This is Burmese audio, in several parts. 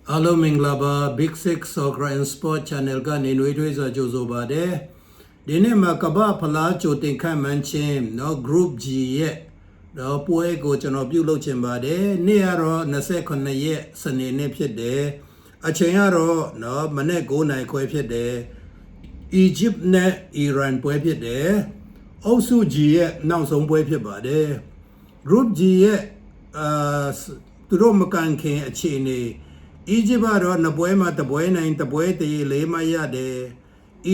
Hello Minglaba Big Six Soccer and Sport Channel ကနေနှွေးထွေးစွာကြိုဆိုပါတယ်ဒီနေ့မှာကမ္ဘာဖလားကြိုတင်ခန့်မှန်းခြင်းเนาะ Group G ရဲ့တော့ပွဲကိုကျွန်တော်ပြုလုပ်ခြင်းပါတယ်နေ့ကတော့29ရက်စနေနေ့ဖြစ်တယ်အချိန်ကတော့เนาะမနေ့9နာရီခွဲဖြစ်တယ် Egypt နဲ့ Iran ပွဲဖြစ်တယ်အုပ်စု G ရဲ့နောက်ဆုံးပွဲဖြစ်ပါတယ် Group G ရဲ့သူတို့မကန်ခင်အခြေအနေEgypt ကတော့နှစ်ပွဲမှာတစ်ပွဲနိုင်တစ်ပွဲတည်၄မှတ်ရတယ်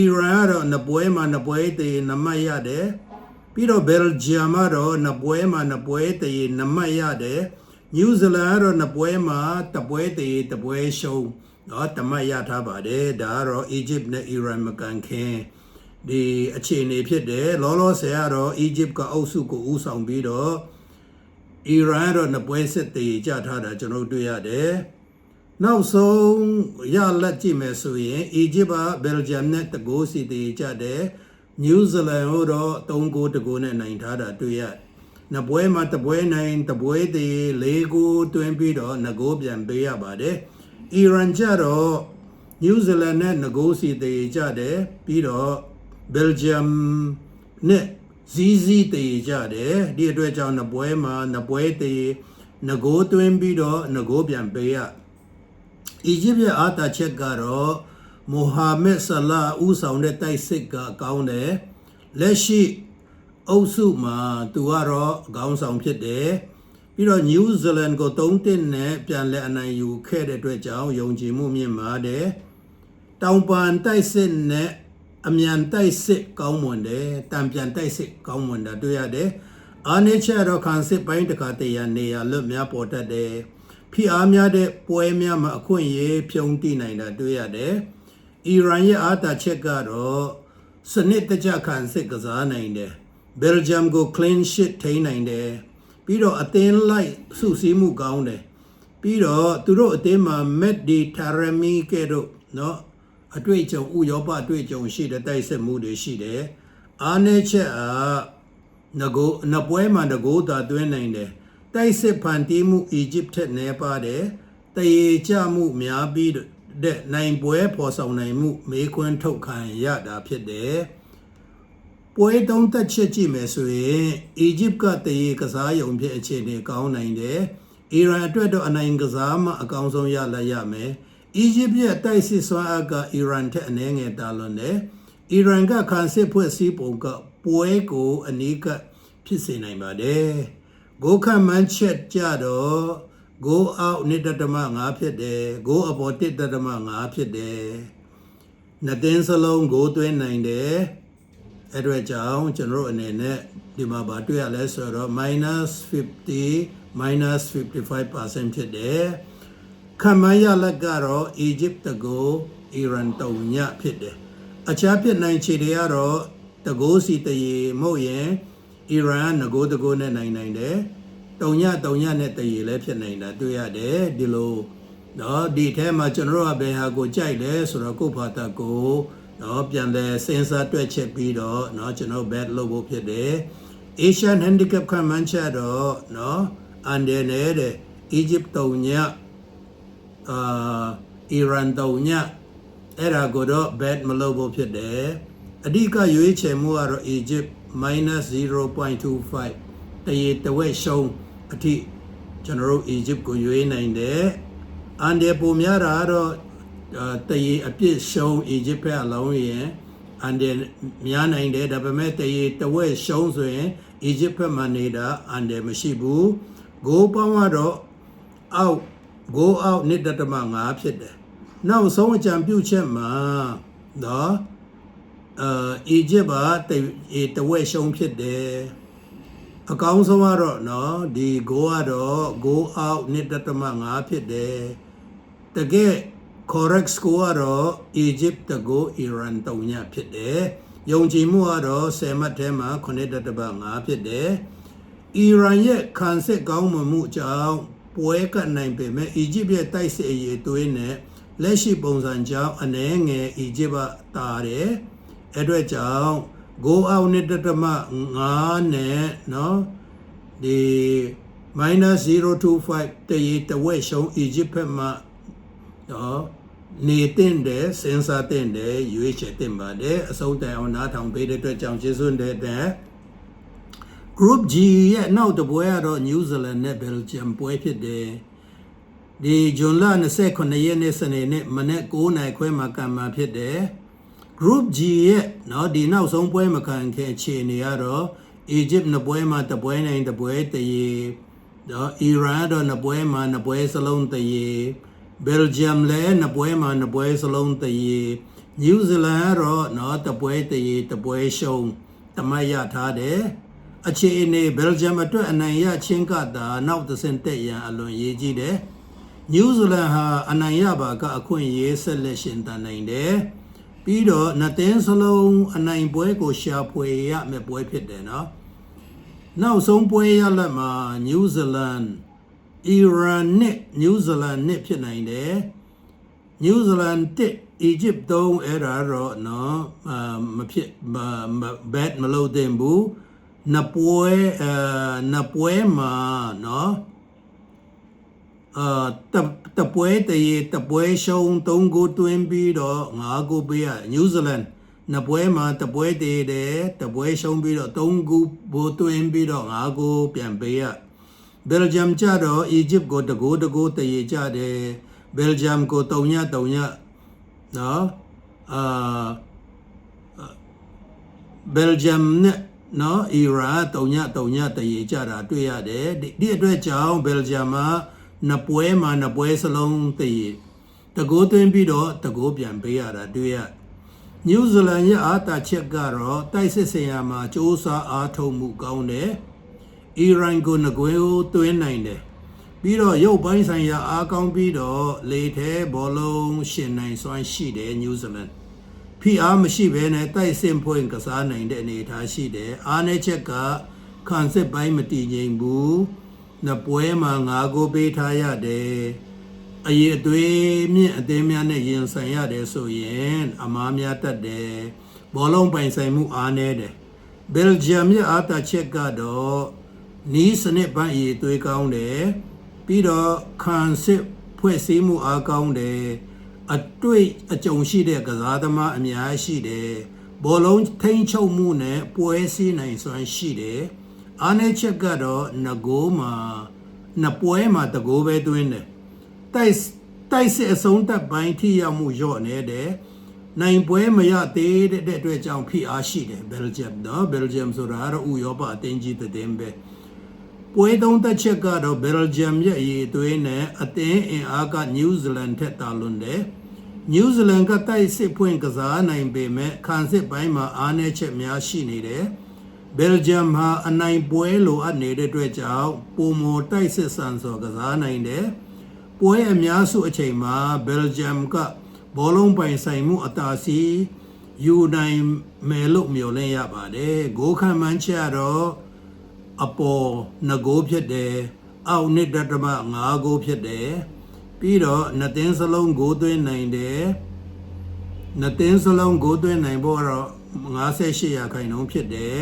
Iran ကတော့နှစ်ပွဲမှာနှစ်ပွဲတည်2မှတ်ရတယ်ပြီးတော့ Belgium ကတော့နှစ်ပွဲမှာနှစ်ပွဲတည်2မှတ်ရတယ် New Zealand ကတော့နှစ်ပွဲမှာတစ်ပွဲတည်တစ်ပွဲရှုံးတော့1မှတ်ရထားပါတယ်ဒါကတော့ Egypt နဲ့ Iran မကန်ခင်ဒီအခြေအနေဖြစ်တယ်လောလောဆယ်ကတော့ Egypt ကအုပ်စုကိုဦးဆောင်ပြီးတော့ Iran ကတော့နှစ်ပွဲစစ်တည်ကြထားတာကျွန်တော်တွေ့ရတယ်နောက်ဆုံးရလက်ကြည့်မယ်ဆိုရင် Egypt က Belgium နဲ့တကိုးစီတည်ကြတယ် New Zealand ကိုတော့3ဂိုးတကိုးနဲ့နိုင်ထားတာတွေ့ရနှစ်ပွဲမှာတစ်ပွဲနိုင်တစ်ပွဲတည်4ဂိုးတွင်းပြီးတော့2ဂိုးပြန်ပေးရပါတယ် Iran ကြတော့ New Zealand နဲ့2ဂိုးစီတည်ကြတယ်ပြီးတော့ Belgium နဲ့ဇီးတည်ကြတယ်ဒီအတွက်ကြောင့်နှစ်ပွဲမှာနှစ်ပွဲတည်2ဂိုးတွင်းပြီးတော့2ဂိုးပြန်ပေးရEgypt ရဲ့အားတာချက်ကတော့မိုဟာမက်ဆလာဦးဆောင်တဲ့တိုက်စစ်ကကောင်းတယ်လက်ရှိအုပ်စုမှာသူကတော့ခေါင်းဆောင်ဖြစ်တယ်ပြီးတော့ New Zealand ကို3-1နဲ့ပြန်လည်အနိုင်ယူခဲ့တဲ့အတွက်ကြောင့်ယုံကြည်မှုမြင့်မားတယ်တောင်ပန်တိုက်စစ်နဲ့အမြန်တိုက်စစ်ကောင်းမွန်တယ်တံပြန်တိုက်စစ်ကောင်းမွန်တာတွေ့ရတယ်အားနည်းချက်တော့ခံစစ်ပိုင်းတစ်ခါတရံနေရလွတ်များပေါ်တတ်တယ်ဖိအားများတဲ့ပွဲများမှာအခွင့်အရေးဖြုံးတိနိုင်တာတွေ့ရတယ်။ Iran ရဲ့အားတာချက်ကတော့စနစ်တကျခံစစ်ကစားနိုင်တယ်။ Belgium ကို clean sheet ထိန်းနိုင်တယ်။ပြီးတော့အသင်းလိုက်စုစည်းမှုကောင်းတယ်။ပြီးတော့သူတို့အသင်းမှာ Mehdi Taremi ကဲ့သို့เนาะအတွေ့အကြုံဥရောပအတွေ့အကြုံရှိတဲ့တိုက်စစ်မှုတွေရှိတယ်။အားနည်းချက်နှစ်ပွဲမှာ2ဂိုးသာသွင်းနိုင်တယ်။တိုက်စစ်ဖန်တီးမှု Egypt ထက်နည်းပါတယ်တရေကြမှုများပြီးတဲ့နိုင်ပွဲပေါ်ဆောင်နိုင်မှုမေးခွန်းထုတ်ခံရတာဖြစ်တယ်ပွဲသုံးသက်ချက်ကြည့်မယ်ဆိုရင် Egypt ကတရေကစားရုံဖြစ်အခြေအနေကောင်းနိုင်တယ် Iran အတွက်တော့အနိုင်ကစားမှအကောင်းဆုံးရလက်ရမယ် Egypt ရဲ့တိုက်စစ်စွမ်းအားက Iran ထက်အနည်းငယ်တာလွန်တယ် Iran ကခံစစ်ဖွဲ့စည်းပုံကပွဲကိုအနီးကဖြစ်စေနိုင်ပါတယ်ဂိုးခန့်မှန်းချက်ကြတော့ဂိုးအောက်1.5ဖြစ်တယ်ဂိုးအပေါ်1.5ဖြစ်တယ်နှစ်သင်းစလုံးဂိုးသွင်းနိုင်တယ်အဲ့အတွက်ကြောင့်ကျွန်တော်အနေနဲ့ဒီမှာဗာတွေ့ရလဲဆိုတော့ -50 -55% ဖြစ်တယ်ခန့်မှန်းရလက်ကတော့ Egypt တကိုး Iran 3ညဖြစ်တယ်အခြားဖြစ်နိုင်ခြေတွေကတော့တကိုးစီတရေမဟုတ်ရင် Iran ငကိုးတကိုးနဲ့နိုင်တယ်3ညနဲ့တရေလည်းဖြစ်နိုင်တာတွေ့ရတယ်ဒီလိုเนาะဒီထဲမှာကျွန်တော်တို့ကဘယ်ဟာကိုကြိုက်လဲဆိုတော့ကိုယ့်ဘာသာကိုเนาะပြန်လဲစဉ်းစားတွက်ချက်ပြီးတော့เนาะကျွန်တော် bet လုပ်ဖို့ဖြစ်တယ် Asian handicap ခံမှန်းချက်တော့เนาะအန်တယ်တဲ့ Egypt 3ညIran 3ညအဲ့ဒါကိုတော့ bet မလုပ်ဖို့ဖြစ်တယ်အဓိကရွေးချယ်မှုကတော့ Egypt -0.25 တရေတဝက်ရှုံးအထိကျွန်တော်တို့ Egypt ကိုရွေးနိုင်တယ်အန်တယ်ပုံများတာတော့တရေအပြစ်ရှုံး Egypt ပဲအလုံးရင်အန်တယ်များနိုင်တယ်ဒါပေမဲ့တရေတဝက်ရှုံးဆိုရင် Egypt ဘက်မှာနေတာအန်တယ်မရှိဘူးဂိုးပေါင်းကတော့ဂိုးအောက်1.5ဖြစ်တယ်နောက်ဆုံးအကြံပြုချက်မှာเนาะEgypt ကတဝက်ရှုံးဖြစ်တယ်အကောင်းဆုံးကတော့เนาะဒီဂိုးကတော့ဂိုးအောက်1.5ဖြစ်တယ်တကယ် correct score ကတော့ Egypt တကိုး Iran 3ညဖြစ်တယ်ယုံကြည်မှုကတော့10မှတ်ထဲမှာ 9.5 ဖြစ်တယ် Iran ရဲ့ခံစစ်ကောင်းမှုကြောင့်ပွဲကနိုင်ပေမဲ့ Egypt ရဲ့တိုက်စစ်အရေးသွေးနဲ့လက်ရှိပုံစံကြောင့်အနည်းငယ် Egypt ကတာတယ်အဲ့အတွက်ကြောင့်go out 1.5နဲ့เนาะဒီ -0.25 တရေတဝက်ရှုံး Egypt ဘက်မှာ နေတဲ့စဉ်းစားတဲ့ရွေးချယ်တင်ပါတယ်အစုံတိုင်အောင်နားထောင်ပေးတဲ့အတွက်ကြောင့်ကျေးဇူးတဲ့ Group G ရဲ့နောက်တစ်ပွဲကတော့ New Zealand နဲ့ Belgium ပွဲဖြစ်တယ်ဒီဇွန်လ29ရက်နေ့စနေနေ့မနေ့9နာရီခွဲမှာကံမှာဖြစ်တယ် Group G ရဲ့ဒီနောက်ဆုံးပွဲမခံခင်အခြေအနေကတော့ Egypt နှစ်ပွဲမှာတစ်ပွဲနိုင်တစ်ပွဲတရေIran တော့နှစ်ပွဲမှာနှစ်ပွဲစလုံးတရေ Belgium လည်းနှစ်ပွဲမှာနှစ်ပွဲစလုံးတရေ New Zealand တော့တစ်ပွဲတရေတစ်ပွဲရှုံးတမတ်ရထားတယ်အခြေအနေ Belgium အတွက်အနိုင်ရချင်းကသာနောက်တစ်ဆင့်တက်ရန်အလွန်ရေးကြီးတယ် New Zealand ဟာအနိုင်ရပါကအခွင့်အရေးဆက်လက်ရှင်သန်နိုင်တယ်ပြီးတော့နှစ်သင်းစလုံးအနိုင်ပွဲကိုရှာဖွေရမယ့်ပွဲဖြစ်တယ်နော်နောက်ဆုံးပွဲရလက်မှာ New Zealand Iran နဲ့ New Zealand နဲ့ဖြစ်နိုင်တယ် New Zealand 1 Egypt 3အဲ့ဒါတော့မဖြစ်bad မလုပ်သင့်ဘူးနှစ်ပွဲမှာတပွဲတရေတပွဲရှုံး3ဂိုးသွင်းပြီးတော့5ဂိုးပေးရ New Zealand နှစ်ပွဲမှာတပွဲတရေတယ်တပွဲရှုံးပြီးတော့3ဂိုးဘိုးသွင်းပြီးတော့5ဂိုးပြန်ပေးရ Belgium ကြတော့ Egypt ကိုတဂိုးတရေကြတယ် Belgium ကို3-3 Belgium နဲ့Iran 3-3တရေကြတာတွေ့ရတယ်ဒီအတွက်ကြောင့် Belgium မှာနှစ်ပွဲမှာနှစ်ပွဲစလုံးတရေတဂိုးသွင်းပြီးတော့တဂိုးပြန်ပေးရတာတွေ့ရ New Zealand ရဲ့အားတာချက်ကတော့တိုက်စစ်စင်ရမှာစ조사အားထုတ်မှုကောင်းတယ် Iran ကိုငွေသွင်းနိုင်တယ်ပြီးတော့ရုပ်ပိုင်းဆိုင်ရာအားကောင်းပြီးတော့လေထဲဘောလုံးရှင်နိုင်စွမ်းရှိတယ် New Zealand ဖိအားမရှိဘဲနဲ့တိုက်စစ်ဖွင့်ကစားနိုင်တဲ့အနေအထားရှိတယ်အားနည်းချက်ကခံစစ်ပိုင်းမတည်ငြိမ်ဘူးနှစ်ပွဲမှာ5ဂိုးပေးထားရတယ်အရေးအသွေးမြင့်အသင်းများနဲ့ရင်ဆိုင်ရတယ်ဆိုရင်အမားများတတ်တယ်ဘောလုံးပိုင်ဆိုင်မှုအားနည်းတယ် Belgium ရဲ့အားတာချက်ကတော့နီးစနစ်ပိုင်းအရေးအသွေးကောင်းတယ်ပြီးတော့ခံစစ်ဖွဲ့စည်းမှုအားကောင်းတယ်အတွေ့အကြုံရှိတဲ့ကစားသမားအများရှိတယ်ဘောလုံးထိန်းချုပ်မှုနဲ့ပွဲစည်းနိုင်စွမ်းရှိတယ်အားနည်းချက်ကတော့နှစ်ပွဲမှာတဂိုးပဲသွင်းတယ်တိုက်စစ်အဆုံးသက်ပိုင်းထိရောက်မှုလျော့နေတယ်နိုင်ပွဲမရသေးတဲ့အတွက်ကြောင့်ဖိအားရှိတယ် Belgium ဆိုတာတော့ဥရောပအသင်းကြီးတဲ့ပဲပွဲသုံးသက်ချက်ကတော့ Belgium ရဲ့အရေးအသွေးနဲ့အသင်းအင်အားက New Zealand ထက်သာလွန်တယ် New Zealand ကတိုက်စစ်ဖွင့်ကစားနိုင်ပေမဲ့ခံစစ်ပိုင်းမှာအားနည်းချက်များရှိနေတယ် Belgium ဟာအနိုင်ပွဲလိုအပ်နေတဲ့အတွက်ကြောင့်ပုံမတိုက်စစ်ဆန်စွာကစားနိုင်တယ်ပွဲအများစုအချိန်မှာ Belgium ကဘောလုံးပိုင်ဆိုင်မှုအသာစီးယူနိုင်မယ်လို့မျှော်လင့်ရပါတယ်ဂိုးခံမှန်းချက်တော့အပေါ်2ဂိုးဖြစ်တယ်အောက်1.5ဂိုးဖြစ်တယ်ပြီးတော့နှစ်သင်းစလုံးဂိုးသွင်းနိုင်တယ်နှစ်သင်းစလုံးဂိုးသွင်းနိုင်ဖို့တော့58%ဖြစ်တယ်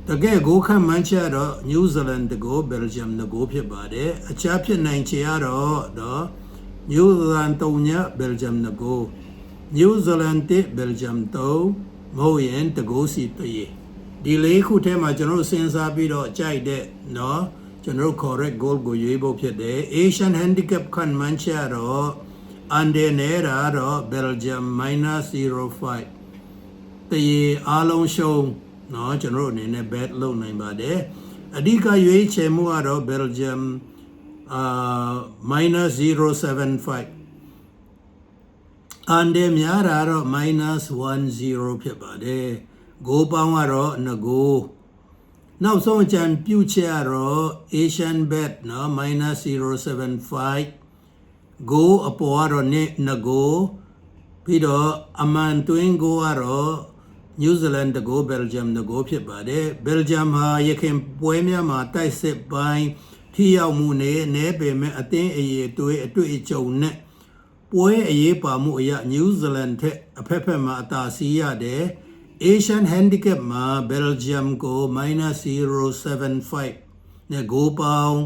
တကယ်ဂိုးခံမှန်းချက်တော့ New Zealand တကို Belgium 2ဂိုးဖြစ်ပါတယ်အခြားဖြစ်နိုင်ချေကတော့New Zealand 3 Belgium 2ဂိုး New Zealand 1 Belgium 3မဟုတ်ရင်တဂိုးစီတရေဒီလေးခုထဲမှာကျွန်တော်စဉ်းစားပြီးတော့ကြိုက်တဲ့ကျွန်တော် correct goal ကိုရွေးဖို့ဖြစ်တယ် Asian handicap ခံမှန်းချက်တော့ under နေတာတော့ Belgium -0.5 တရေအားလုံးရှုံးကျွန်တော်အနေနဲ့ bet လုပ်နိုင်ပါတယ်အဓိကရွေးချယ်မှုကတော့ Belgium -0.75 under များတာတော့ -10 ဖြစ်ပါတယ်ဂိုးပေါင်းကတော့2ဂိုးနောက်ဆုံးအကြံပြုချက်ကတော့ Asian bet -0.75 ဂိုးအပေါ်ကတော့2ဂိုးပြီးတော့အမှန်တွင်းဂိုးကတော့ New Zealand တကို Belgium 2ဂိုးဖြစ်ပါတယ် Belgium ဟာရခင်ပွဲများမှာတိုက်စစ်ပိုင်းထိရောက်မှုနဲ့ပေမဲ့အသင်းအရေးအတွေ့အကြုံနဲ့ပွဲအရေးပါမှုအရ New Zealand ထက်အဖက်ဖက်မှာအသာစီးရတယ် Asian handicap မှာ Belgium ကို -0.75 နဲ့ဂိုးပေါင်း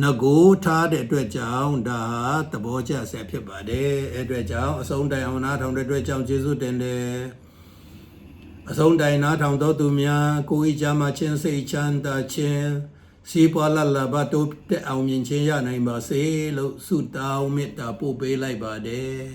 ငကိုထားတဲ့အတွက်ကြောင့်ဒါဟာသဘောကျဆက်ဖြစ်ပါတယ်အဲ့အတွက်ကြောင့်အဆုံးတိုင်အောင်နားထောင်တဲ့အတွက်ကြောင့်ကျေးဇူးတင်တယ်အဆုံးတိုင်နားထောင်တော်သူများကိုယ်ဤကြမှာချင်းစိတ်ချမ်းသာခြင်းစီးပွားလဘတိုးတက်အောင်မြင်ခြင်းရနိုင်ပါစေလို့ဆုတောင်းမေတ္တာပို့ပေးလိုက်ပါတယ်